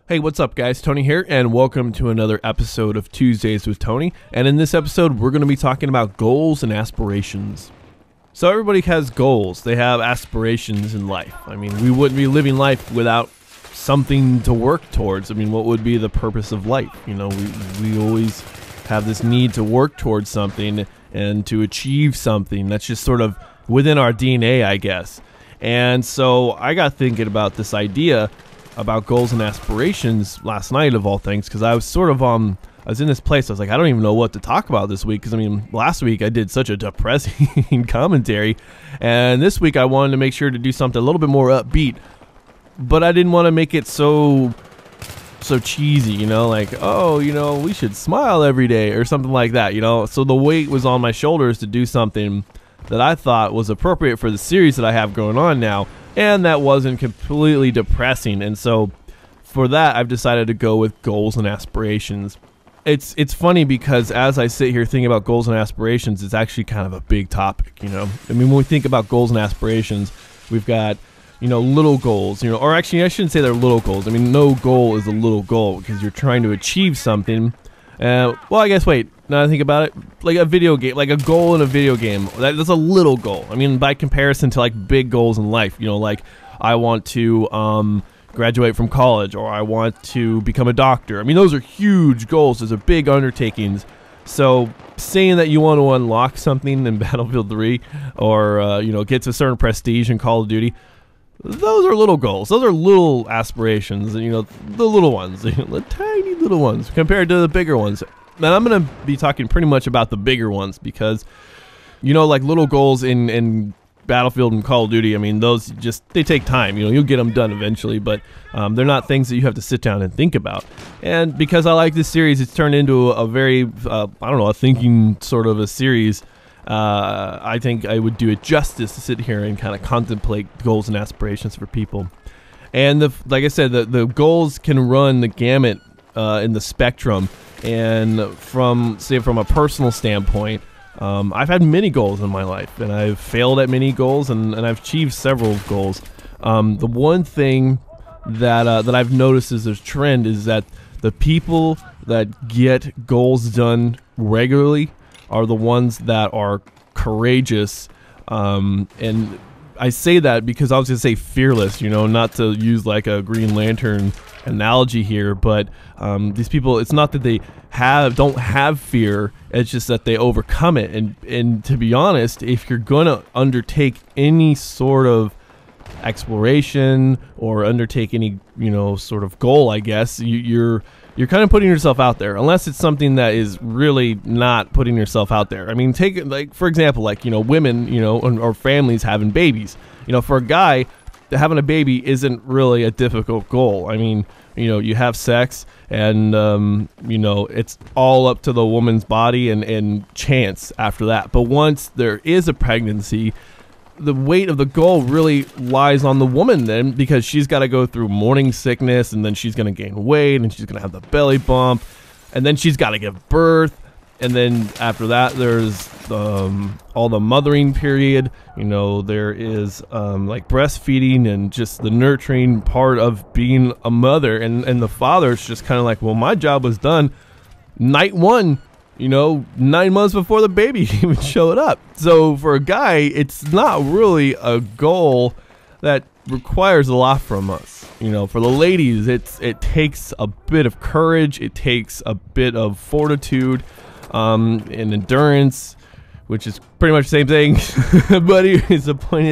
Hey, what's up guys? Tony here, and welcome to another episode of Tuesdays with Tony. And in this episode, we're going to be talking about goals and aspirations. So everybody has goals. They have aspirations in life. I mean, we wouldn't be living life without something to work towards. I mean, what would be the purpose of life? You know, we always have this need to work towards something and to achieve something. That's just sort of within our DNA, I guess. And so I got thinking about this idea about goals and aspirations last night, of all things, because I was sort of I was in this place. I was like, I don't even know what to talk about this week, because I mean, last week I did such a depressing commentary, and this week I wanted to make sure to do something a little bit more upbeat, but I didn't want to make it so cheesy, you know, like, oh, you know, we should smile every day or something like that, you know. So the weight was on my shoulders to do something that I thought was appropriate for the series that I have going on now, and that wasn't completely depressing. And so for that, I've decided to go with goals and aspirations. It's funny because as I sit here thinking about goals and aspirations, it's actually kind of a big topic, you know. I mean, when we think about goals and aspirations, we've got, you know, little goals, you know, or actually I shouldn't say they're little goals. I mean, no goal is a little goal because you're trying to achieve something. Well, I guess, wait, now I think about it, like a video game, like a goal in a video game, that's a little goal. I mean, by comparison to like big goals in life, you know, like I want to graduate from college, or I want to become a doctor. I mean, those are huge goals. Those are big undertakings. So saying that you want to unlock something in Battlefield 3, or, you know, get to a certain prestige in Call of Duty, those are little goals. Those are little aspirations, you know, the little ones, the tiny little ones compared to the bigger ones. And I'm going to be talking pretty much about the bigger ones because, you know, like little goals in Battlefield and Call of Duty, I mean, those just, they take time. You know, you'll get them done eventually, but they're not things that you have to sit down and think about. And because I like this series, it's turned into a very, I don't know, a thinking sort of a series. I think I would do it justice to sit here and kind of contemplate goals and aspirations for people. And like I said, the goals can run the gamut in the spectrum. And from a personal standpoint, I've had many goals in my life, and I've failed at many goals, and I've achieved several goals. The one thing that I've noticed as a trend is that the people that get goals done regularly are the ones that are courageous, and I say that because I was gonna say fearless, you know, not to use like a Green Lantern analogy here, but these people, it's not that they don't have fear, it's just that they overcome it. And to be honest, if you're gonna undertake any sort of exploration or undertake any, you know, sort of goal, I guess you're kind of putting yourself out there, unless it's something that is really not putting yourself out there. I mean, take it like, for example, like, you know, women, you know, or families having babies. You know, for a guy, having a baby isn't really a difficult goal. I mean, you know, you have sex, and you know, it's all up to the woman's body and chance after that. But once there is a pregnancy, the weight of the goal really lies on the woman then, because she's got to go through morning sickness, and then she's going to gain weight, and she's going to have the belly bump, and then she's got to give birth, and then after that there's all the mothering period. You know, there is like breastfeeding and just the nurturing part of being a mother, and the father's just kind of like, well, my job was done night one, you know, 9 months before the baby even showed up. So for a guy, it's not really a goal that requires a lot from us. You know, for the ladies, it takes a bit of courage, it takes a bit of fortitude, and endurance, which is pretty much the same thing. But the point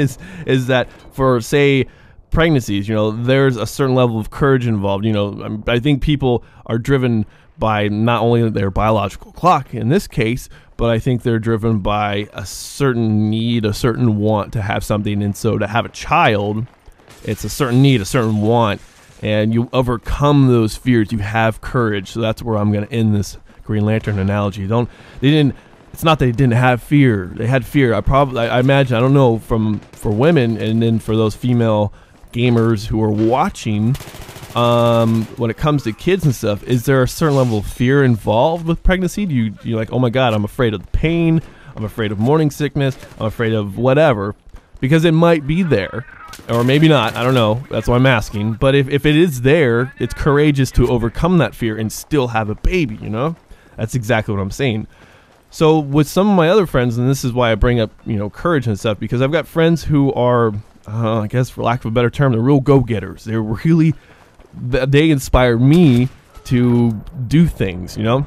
is that for, say, pregnancies, you know, there's a certain level of courage involved. You know, I think people are driven by not only their biological clock in this case, but I think they're driven by a certain need, a certain want to have something. And so to have a child, it's a certain need, a certain want, and you overcome those fears. You have courage. So that's where I'm going to end this Green Lantern analogy. It's not that they didn't have fear. They had fear. I imagine, I don't know, for women, and then for those female gamers who are watching, when it comes to kids and stuff, is there a certain level of fear involved with pregnancy? Do you're like, oh my God, I'm afraid of the pain, I'm afraid of morning sickness, I'm afraid of whatever, because it might be there. or maybe not. I don't know. That's why I'm asking. But if it is there, it's courageous to overcome that fear and still have a baby, you know? That's exactly what I'm saying. So with some of my other friends, and this is why I bring up, you know, courage and stuff, because I've got friends who are, I guess for lack of a better term, they're real go-getters. They inspire me to do things, you know?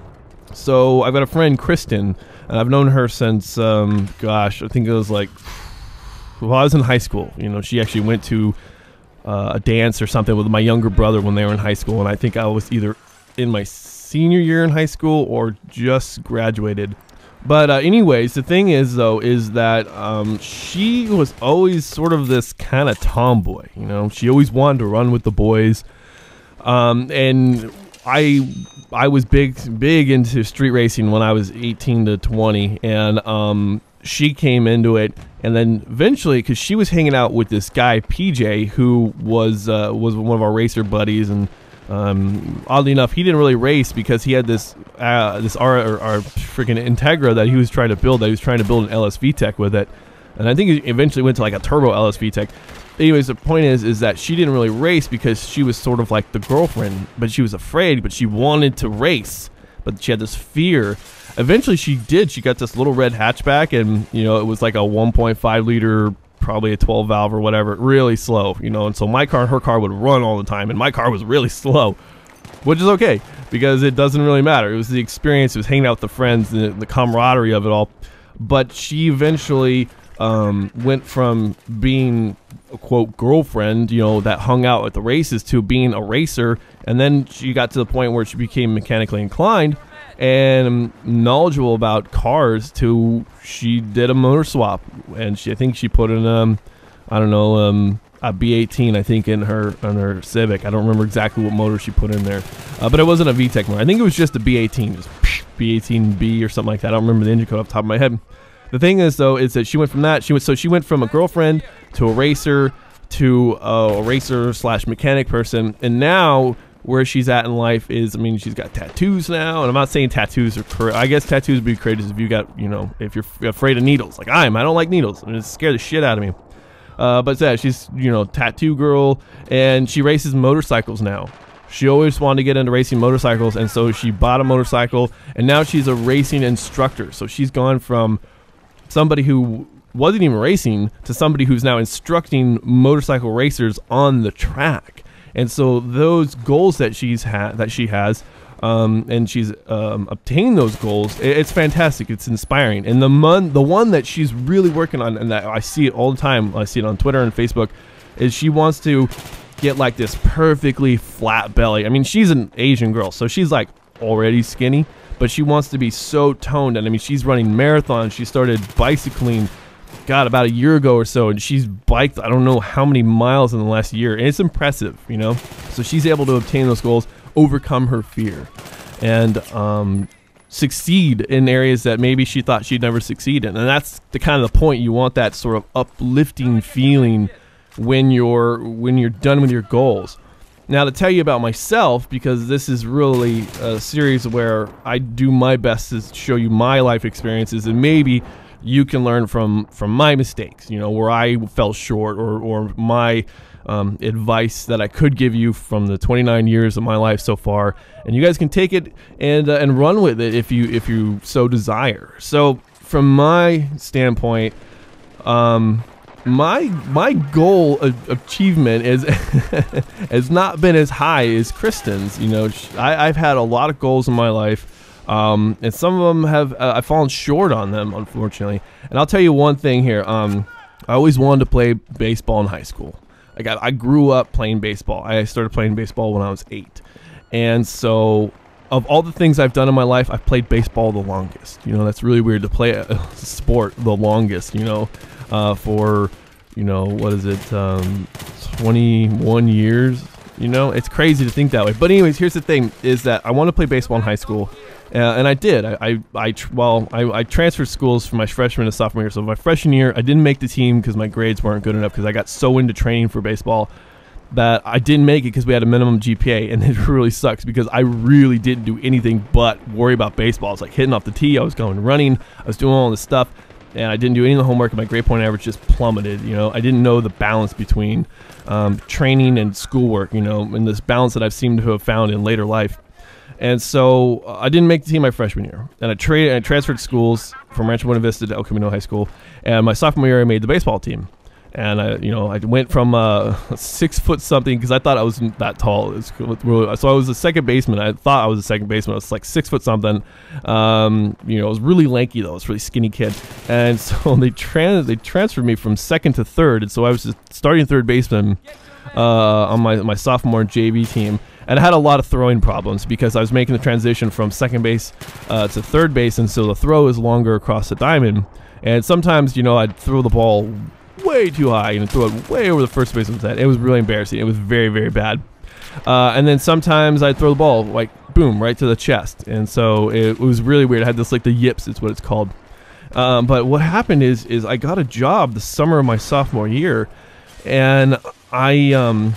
So I've got a friend, Kristen, and I've known her since, gosh, I think it was like, well, I was in high school. You know, she actually went to a dance or something with my younger brother when they were in high school, and I think I was either in my senior year in high school or just graduated. But anyways, the thing is, though, is that she was always sort of this kind of tomboy. You know, she always wanted to run with the boys, and I was big into street racing when I was 18 to 20, and she came into it, and then eventually, because she was hanging out with this guy PJ, who was one of our racer buddies, and oddly enough, he didn't really race because he had this our freaking Integra that he was trying to build. That he was trying to build an LSV Tech with it, and I think he eventually went to like a turbo LSV Tech. Anyways, the point is that she didn't really race because she was sort of like the girlfriend, but she was afraid, but she wanted to race, but she had this fear. Eventually she did. She got this little red hatchback, and you know, it was like a 1.5 liter, probably a 12 valve or whatever, really slow, you know. And so my car and her car would run all the time, and my car was really slow, which is okay because it doesn't really matter. It was the experience, it was hanging out with the friends, the camaraderie of it all. But she eventually went from being a quote girlfriend, you know, that hung out at the races, to being a racer. And then she got to the point where she became mechanically inclined and knowledgeable about cars, to she did a motor swap, and I think she put in I don't know, a B18, I think, in her Civic. I don't remember exactly what motor she put in there, but it wasn't a VTEC motor. I think it was just a B18, just B18B or something like that. I don't remember the engine code off the top of my head. The thing is, though, is that she went from that. She went from a girlfriend to a racer to a racer / mechanic person, and now where she's at in life is, I mean, she's got tattoos now, and I'm not saying tattoos are correct. I guess tattoos would be courageous if you got, you know, if you're afraid of needles, like I am. I don't like needles. I mean, it scares the shit out of me. But yeah, she's, you know, tattoo girl, and she races motorcycles now. She always wanted to get into racing motorcycles, and so she bought a motorcycle, and now she's a racing instructor. So she's gone from somebody who wasn't even racing to somebody who's now instructing motorcycle racers on the track. And so those goals that she has, and she's obtained those goals, it's fantastic. It's inspiring. And the one that she's really working on, and that I see it all the time, I see it on Twitter and Facebook, is she wants to get like this perfectly flat belly. I mean, she's an Asian girl, so she's like already skinny, but she wants to be so toned. And I mean, she's running marathons. She started bicycling, God, about a year ago or so, and she's biked I don't know how many miles in the last year, and it's impressive, you know. So she's able to obtain those goals, overcome her fear, and succeed in areas that maybe she thought she'd never succeed in. And that's the kind of the point. You want that sort of uplifting feeling when you're done with your goals. Now, to tell you about myself, because this is really a series where I do my best to show you my life experiences, and maybe you can learn from my mistakes, you know, where I fell short, or my advice that I could give you from the 29 years of my life so far, and you guys can take it and run with it if you so desire. So from my standpoint, my goal achievement is has not been as high as Kristen's. You know, I've had a lot of goals in my life. And some of them have I've fallen short on them, unfortunately. And I'll tell you one thing here. I always wanted to play baseball in high school. I grew up playing baseball. I started playing baseball when I was 8. And so of all the things I've done in my life, I've played baseball the longest. You know, that's really weird to play a sport the longest, you know, for, you know, what is it, 21 years? You know, it's crazy to think that way. But anyways, here's the thing, is that I wanted to play baseball in high school. And I did. I transferred schools from my freshman to sophomore year. So my freshman year, I didn't make the team because my grades weren't good enough, because I got so into training for baseball that I didn't make it because we had a minimum GPA. And it really sucks because I really didn't do anything but worry about baseball. I was like hitting off the tee. I was going running. I was doing all this stuff. and I didn't do any of the homework, and my grade point average just plummeted. You know, I didn't know the balance between training and schoolwork, you know, and this balance that I've seemed to have found in later life. And so I didn't make the team my freshman year, and I transferred schools from Rancho Buena Vista to El Camino High School, and my sophomore year I made the baseball team. And I went from 6 foot something, because I thought I wasn't that tall. So I was a second baseman. I thought I was a second baseman. I was like 6 foot something. I was really lanky though. I was a really skinny kid. And so they transferred me from second to third. And so I was just starting third baseman on my sophomore JV team. And I had a lot of throwing problems because I was making the transition from second base to third base, and so the throw is longer across the diamond. And sometimes, I'd throw the ball way too high and throw it way over the first baseman's head. It was really embarrassing. It was very, very bad. And then sometimes I'd throw the ball like boom right to the chest, and so it was really weird. I had this like the yips, is what it's called. But what happened is I got a job the summer of my sophomore year, and I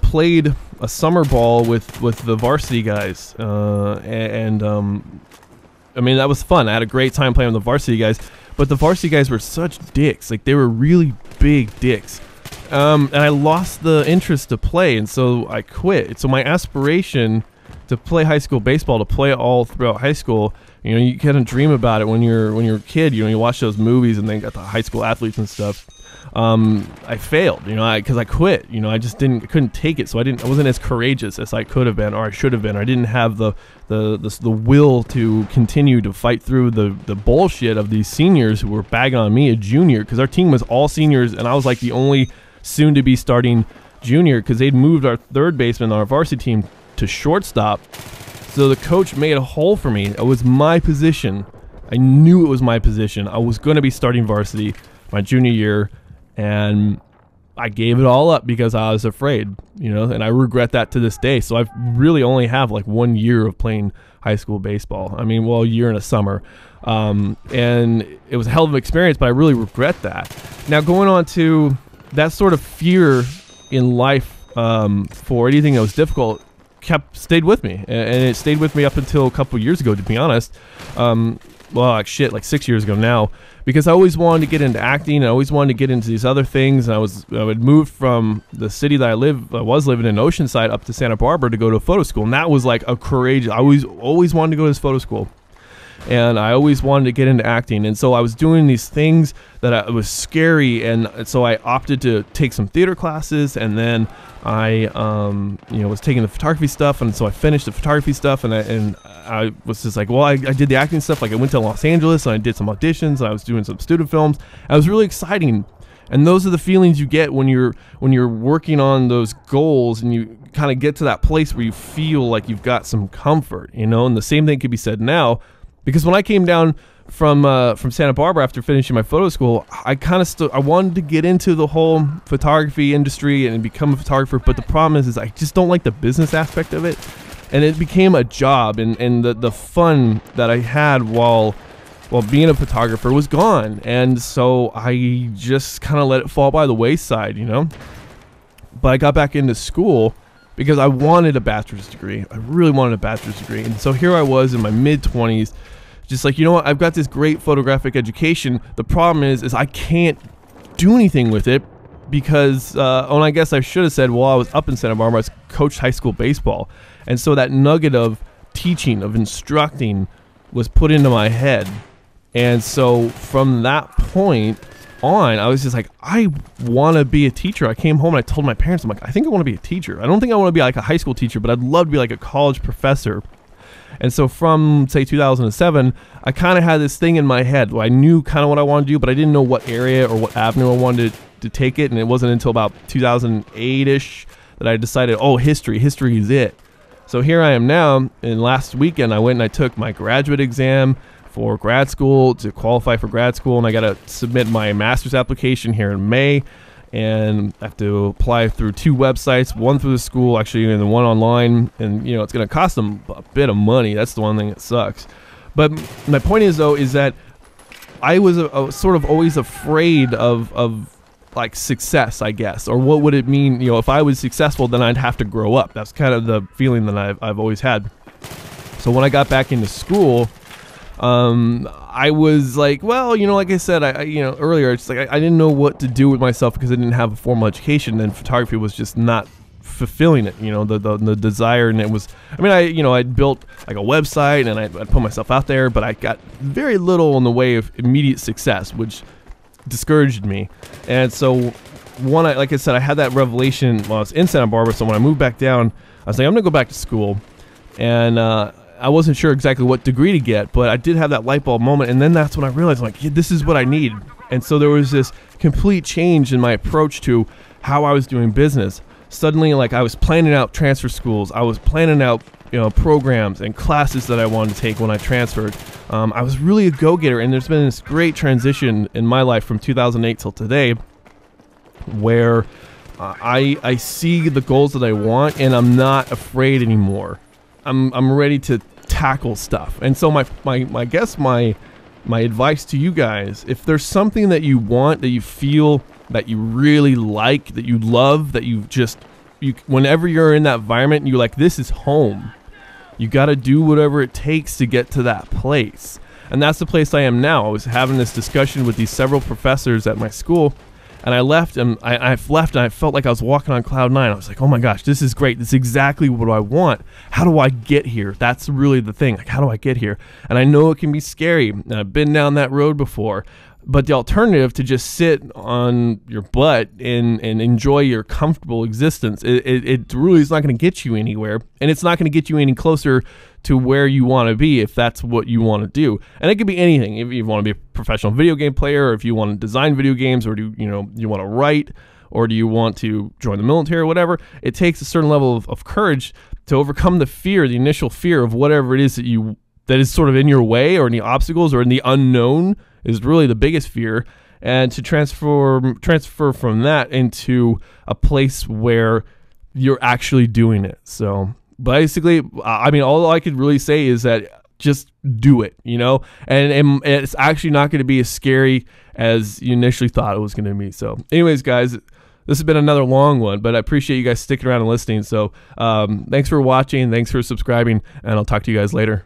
played a summer ball with the varsity guys, I mean, that was fun. I had a great time playing with the varsity guys, but the varsity guys were such dicks. Like, they were really big dicks. And I lost the interest to play, and so I quit. So my aspiration to play high school baseball, to play all throughout high school, you kind of dream about it when you're a kid. You watch those movies and they got the high school athletes and stuff. I failed, because I quit. I just couldn't take it. So I wasn't as courageous as I could have been, or I should have been. I didn't have the will to continue to fight through the bullshit of these seniors who were bagging on me, a junior, because our team was all seniors, and I was like the only soon to be starting junior, because they'd moved our third baseman on our varsity team to shortstop. So the coach made a hole for me. It was my position. I knew it was my position. I was going to be starting varsity my junior year, and I gave it all up because I was afraid, and I regret that to this day. So I really only have like 1 year of playing high school baseball. I mean, well, a year and a summer. And it was a hell of an experience, but I really regret that. Now, going on to that sort of fear in life for anything that was difficult stayed with me. And it stayed with me up until a couple years ago, to be honest. Like 6 years ago now, because I always wanted to get into acting, and I always wanted to get into these other things. And I would move from the city that I was living in, Oceanside, up to Santa Barbara to go to a photo school, and that was like a courageous. I always wanted to go to this photo school, and I always wanted to get into acting. And so I was doing these things that was scary, and so I opted to take some theater classes, and then I was taking the photography stuff, and so I finished the photography stuff, and I was just like, well, I did the acting stuff. Like, I went to Los Angeles and I did some auditions, and I was doing some student films. It was really exciting. And those are the feelings you get when you're working on those goals, and you kind of get to that place where you feel like you've got some comfort, and the same thing could be said now, because when I came down from Santa Barbara after finishing my photo school, I wanted to get into the whole photography industry and become a photographer, but the problem is I just don't like the business aspect of it. And it became a job, and the fun that I had while being a photographer was gone. And so I just kind of let it fall by the wayside, But I got back into school because I wanted a bachelor's degree. I really wanted a bachelor's degree. And so here I was in my mid-20s, just like, what, I've got this great photographic education. The problem is I can't do anything with it because, I guess I should have said, while I was up in Santa Barbara, I coached high school baseball. And so that nugget of teaching, of instructing, was put into my head. And so from that point on, I was just like, I want to be a teacher. I came home and I told my parents, I'm like, I think I want to be a teacher. I don't think I want to be like a high school teacher, but I'd love to be like a college professor. And so from, say, 2007, I kind of had this thing in my head where I knew kind of what I wanted to do, but I didn't know what area or what avenue I wanted to take it. And it wasn't until about 2008-ish that I decided, history is it. So here I am now, and last weekend I went and I took my graduate exam for grad school to qualify for grad school, and I got to submit my master's application here in May, and I have to apply through 2 websites, one through the school actually, and then one online, and it's going to cost them a bit of money. That's the one thing that sucks. But my point is, though, is that I was sort of always afraid of like success, I guess, or what would it mean, if I was successful, then I'd have to grow up. That's kind of the feeling that I've always had. So when I got back into school, I was like, well, you know, like I said, earlier, it's like I didn't know what to do with myself because I didn't have a formal education, and photography was just not fulfilling it, you know, the desire. And it was, I mean, I'd built like a website and I'd put myself out there, but I got very little in the way of immediate success, which discouraged me. And so like I said, I had that revelation while I was in Santa Barbara. So when I moved back down, I was like, I'm gonna go back to school. And I wasn't sure exactly what degree to get, but I did have that light bulb moment. And then that's when I realized, like, yeah, this is what I need. And so there was this complete change in my approach to how I was doing business. Suddenly, like, I was planning out transfer schools. I was planning out, you know, programs and classes that I wanted to take when I transferred. I was really a go-getter, and there's been this great transition in my life from 2008 till today, where I see the goals that I want, and I'm not afraid anymore. I'm ready to tackle stuff. And so my advice to you guys, if there's something that you want, that you feel that you really like, that you love, that you whenever you're in that environment, you're like, this is home. You got to do whatever it takes to get to that place. And that's the place I am now. I was having this discussion with these several professors at my school, and I left, and I felt like I was walking on cloud nine. I was like, oh my gosh, this is great. This is exactly what I want. How do I get here? That's really the thing. Like, how do I get here? And I know it can be scary. And I've been down that road before. But the alternative to just sit on your butt and enjoy your comfortable existence, it really is not going to get you anywhere. And it's not going to get you any closer to where you want to be if that's what you want to do. And it could be anything. If you want to be a professional video game player, or if you want to design video games, or you want to write, or do you want to join the military or whatever, it takes a certain level of courage to overcome the fear, the initial fear of whatever it is that is sort of in your way, or any obstacles, or in the unknown is really the biggest fear, and to transfer from that into a place where you're actually doing it. So basically, I mean, all I could really say is that just do it, you know, and it's actually not going to be as scary as you initially thought it was going to be. So anyways, guys, this has been another long one, but I appreciate you guys sticking around and listening. So thanks for watching, thanks for subscribing, and I'll talk to you guys later.